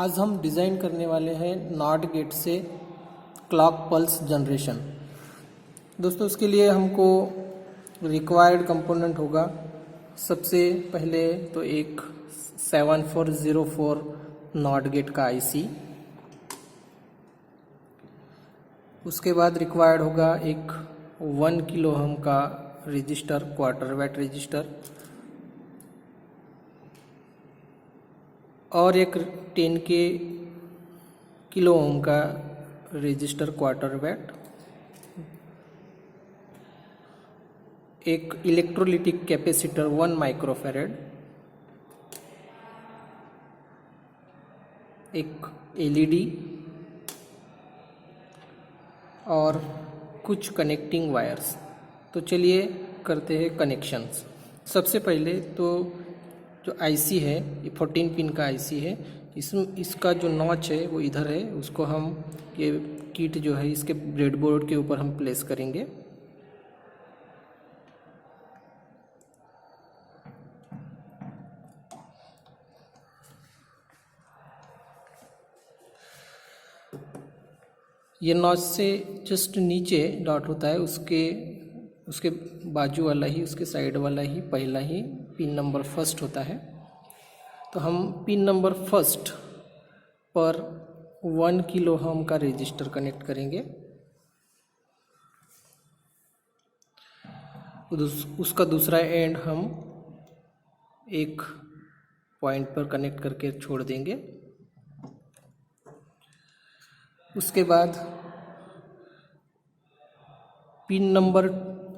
आज हम डिज़ाइन करने वाले हैं नॉट गेट से क्लॉक पल्स जनरेशन। दोस्तों उसके लिए हमको रिक्वायर्ड कंपोनेंट होगा। सबसे पहले तो एक 7404 नॉट गेट का आईसी, उसके बाद रिक्वायर्ड होगा एक 1 किलो ओम का रजिस्टर, क्वार्टर वैट रजिस्टर, और एक 10 किलो ओम का रजिस्टर क्वार्टर वैट, एक इलेक्ट्रोलिटिक कैपेसिटर 1 माइक्रोफैरेड, एक एलईडी और कुछ कनेक्टिंग वायर्स। तो चलिए करते हैं कनेक्शंस। सबसे पहले तो जो आईसी है ये 14 पिन का आईसी है। इसका जो नॉच है वो इधर है, उसको हम ये किट जो है इसके ब्रेडबोर्ड के ऊपर हम प्लेस करेंगे। ये नॉच से जस्ट नीचे डॉट होता है, उसके बाजू वाला ही, उसके साइड वाला ही पहला ही पिन नंबर फर्स्ट होता है। तो हम पिन नंबर फर्स्ट पर 1 किलो ओम का रजिस्टर कनेक्ट करेंगे। उसका दूसरा एंड हम एक पॉइंट पर कनेक्ट करके छोड़ देंगे। उसके बाद पिन नंबर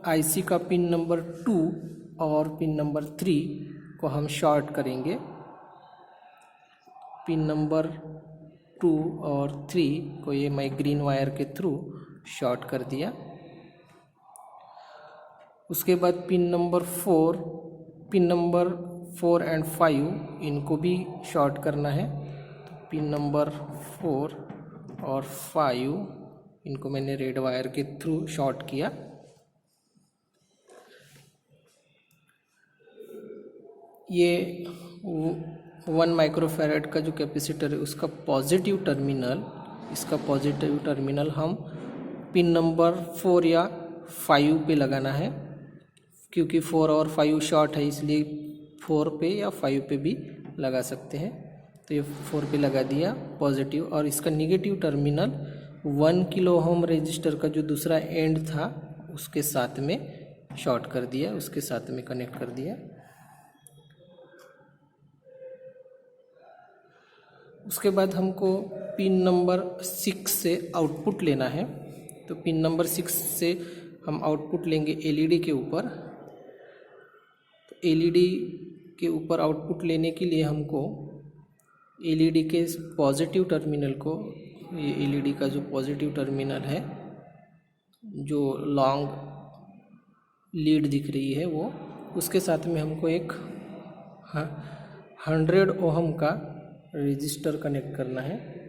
आईसी का पिन नंबर 2 और पिन नंबर 3 को हम शॉर्ट करेंगे। पिन नंबर 2 और 3 को ये मैं ग्रीन वायर के थ्रू शॉर्ट कर दिया। उसके बाद पिन नंबर 4 एंड 5 इनको भी शॉर्ट करना है। तो पिन नंबर 4 और 5 इनको मैंने रेड वायर के थ्रू शॉर्ट किया। ये 1 माइक्रोफैरेड का जो कैपेसिटर है उसका पॉजिटिव टर्मिनल, इसका पॉजिटिव टर्मिनल हम पिन नंबर 4 या 5 पे लगाना है, क्योंकि 4 और 5 शॉर्ट है, इसलिए 4 पे या 5 पे भी लगा सकते हैं। तो ये 4 पे लगा दिया पॉजिटिव, और इसका negative terminal 1 kilo ohm resistor का जो दूसरा एंड था उसके साथ में शॉर्ट कर दिया, उसके साथ में कनेक्ट कर दिया। उसके बाद हमको पिन नंबर 6 से आउटपुट लेना है। तो पिन नंबर 6 से हम आउटपुट लेंगे एलईडी के ऊपर। तो एलईडी के ऊपर आउटपुट लेने के लिए हमको एलईडी के पॉजिटिव टर्मिनल को, ये एलईडी का जो पॉजिटिव टर्मिनल है, जो लॉन्ग लीड दिख रही है वो, उसके साथ में हमको एक 100 ओम का रजिस्टर कनेक्ट करना है।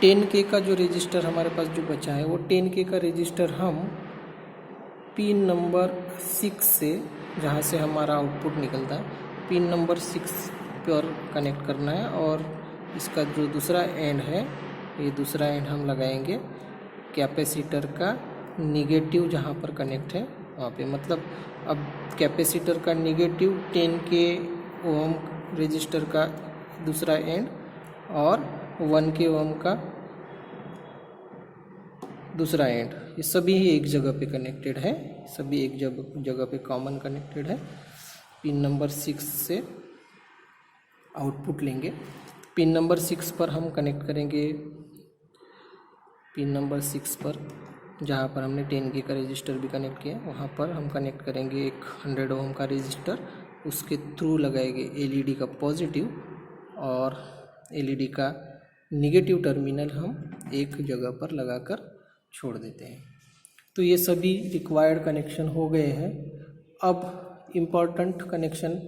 $10K का जो रजिस्टर हमारे पास जो बचा है वो 10K का रजिस्टर हम पिन नंबर 6 से, जहाँ से हमारा आउटपुट निकलता है, पिन नंबर 6 पर कनेक्ट करना है। और इसका जो दूसरा एंड है, ये दूसरा एंड हम लगाएंगे कैपेसिटर का निगेटिव जहाँ पर कनेक्ट है वहाँ पे। मतलब अब कैपेसिटर का निगेटिव 10K ओम रजिस्टर का दूसरा एंड और 1K ओम का दूसरा एंड, ये सभी ही एक जगह पे कनेक्टेड है, सभी एक जगह पे कॉमन कनेक्टेड है। पिन नंबर 6 से आउटपुट लेंगे। पिन नंबर 6 पर हम कनेक्ट करेंगे, पिन नंबर 6 पर जहाँ पर हमने 10K का रजिस्टर भी कनेक्ट किया वहाँ पर हम कनेक्ट करेंगे एक 100 ओम का रजिस्टर। उसके थ्रू लगाएंगे एलईडी का पॉजिटिव, और एलईडी का निगेटिव टर्मिनल हम एक जगह पर लगाकर छोड़ देते हैं। तो ये सभी रिक्वायर्ड कनेक्शन हो गए हैं। अब इम्पॉर्टेंट कनेक्शन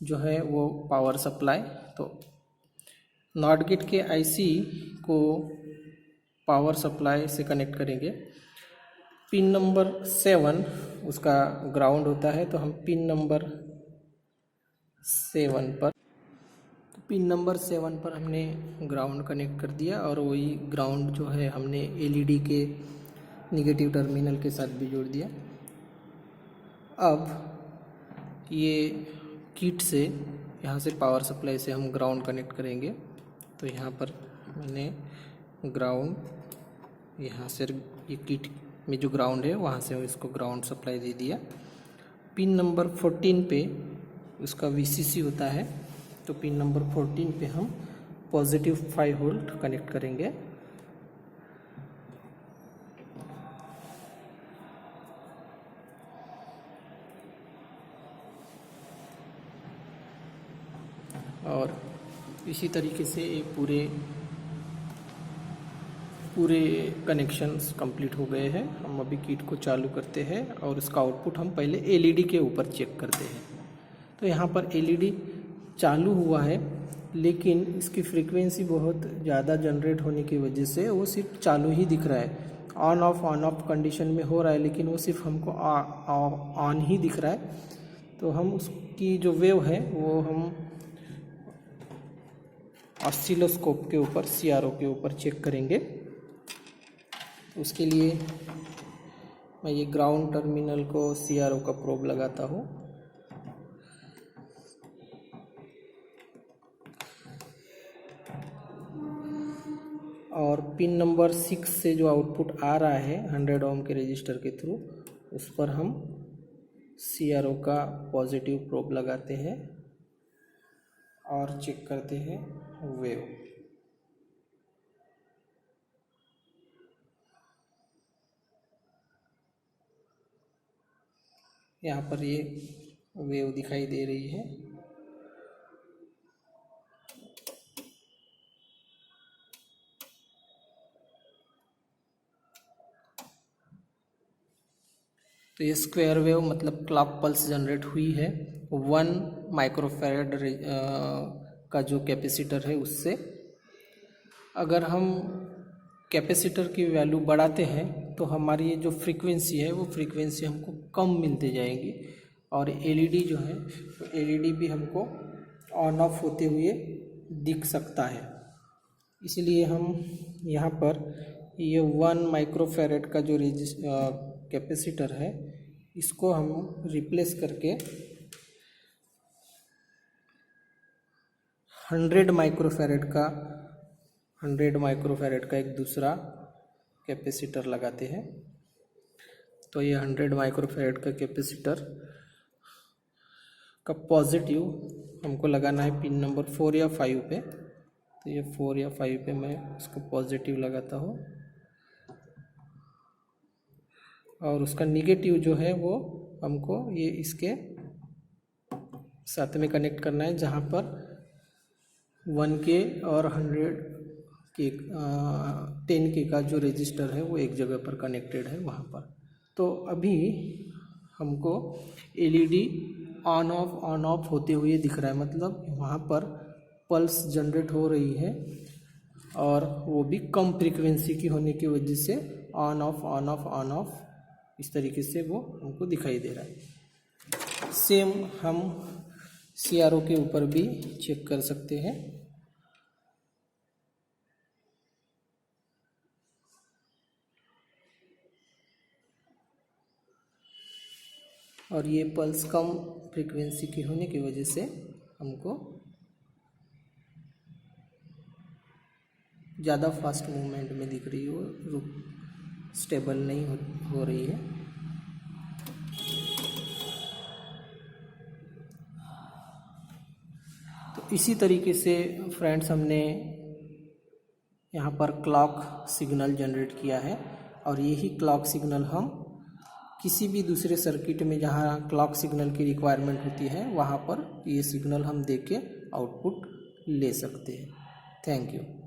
जो है वो पावर सप्लाई। तो नॉट गेट के आईसी को पावर सप्लाई से कनेक्ट करेंगे। पिन नंबर 7 उसका ग्राउंड होता है, तो हम पिन नंबर 7 पर हमने ग्राउंड कनेक्ट कर दिया, और वही ग्राउंड जो है हमने एलईडी के निगेटिव टर्मिनल के साथ भी जोड़ दिया। अब ये किट से यहाँ से पावर सप्लाई से हम ग्राउंड कनेक्ट करेंगे। तो यहाँ पर मैंने ग्राउंड यहाँ से ये किट में जो ग्राउंड है वहाँ से इसको ग्राउंड सप्लाई दे दिया। पिन नंबर 14 पे उसका वीसीसी होता है, तो पिन नंबर 14 पे हम पॉजिटिव 5 वोल्ट कनेक्ट करेंगे। और इसी तरीके से ये पूरे कनेक्शंस कंप्लीट हो गए हैं। हम अभी किट को चालू करते हैं और इसका आउटपुट हम पहले एलईडी के ऊपर चेक करते हैं। तो यहाँ पर एलईडी चालू हुआ है, लेकिन इसकी फ्रीक्वेंसी बहुत ज़्यादा जनरेट होने की वजह से वो सिर्फ चालू ही दिख रहा है। ऑन ऑफ कंडीशन में हो रहा है, लेकिन वो सिर्फ हमको ऑन ही दिख रहा है। तो हम उसकी जो वेव है वो हम ऑसिलोस्कोप के ऊपर सीआरओ के ऊपर चेक करेंगे। उसके लिए मैं ये ग्राउंड टर्मिनल को सीआरओ का प्रोब लगाता हूँ। और पिन नंबर 6 से जो आउटपुट आ रहा है 100 ओम के रजिस्टर के थ्रू, उस पर हम सीआरओ का पॉजिटिव प्रोब लगाते हैं और चेक करते हैं वेव। यहाँ पर ये वेव दिखाई दे रही है। तो ये स्क्वायर वेव मतलब क्लॉक पल्स जनरेट हुई है 1 माइक्रोफैरड का जो कैपेसिटर है उससे। अगर हम कैपेसिटर की वैल्यू बढ़ाते हैं तो हमारी ये जो फ्रीक्वेंसी है वो फ्रीक्वेंसी हमको कम मिलते जाएगी, और एलईडी जो है तो एलईडी भी हमको ऑन ऑफ होते हुए दिख सकता है। इसलिए हम यहाँ पर ये 1 माइक्रोफैरड का जो कैपेसिटर है इसको हम रिप्लेस करके 100 माइक्रोफैरड का एक दूसरा कैपेसिटर लगाते हैं। तो ये 100 माइक्रोफैरड का कैपेसिटर का पॉजिटिव हमको लगाना है पिन नंबर 4 या 5 पे। तो ये 4 या 5 पे मैं इसको पॉजिटिव लगाता हूँ, और उसका निगेटिव जो है वो हमको ये इसके साथ में कनेक्ट करना है, जहाँ पर 1K और 100K 10K का जो रजिस्टर है वो एक जगह पर कनेक्टेड है वहाँ पर। तो अभी हमको एलईडी ऑन ऑफ होते हुए दिख रहा है, मतलब वहाँ पर पल्स जनरेट हो रही है, और वो भी कम फ्रीक्वेंसी की होने की वजह से ऑन ऑफ इस तरीके से वो हमको दिखाई दे रहा है। सेम हम सीआरओ के ऊपर भी चेक कर सकते हैं। और ये पल्स कम फ्रीक्वेंसी की होने की वजह से हमको ज़्यादा फास्ट मूवमेंट में दिख रही हो, स्टेबल नहीं हो रही है। तो इसी तरीके से फ्रेंड्स हमने यहाँ पर क्लॉक सिग्नल जनरेट किया है, और यही क्लॉक सिग्नल हम किसी भी दूसरे सर्किट में जहाँ क्लॉक सिग्नल की रिक्वायरमेंट होती है वहाँ पर ये सिग्नल हम दे के आउटपुट ले सकते हैं। Thank you.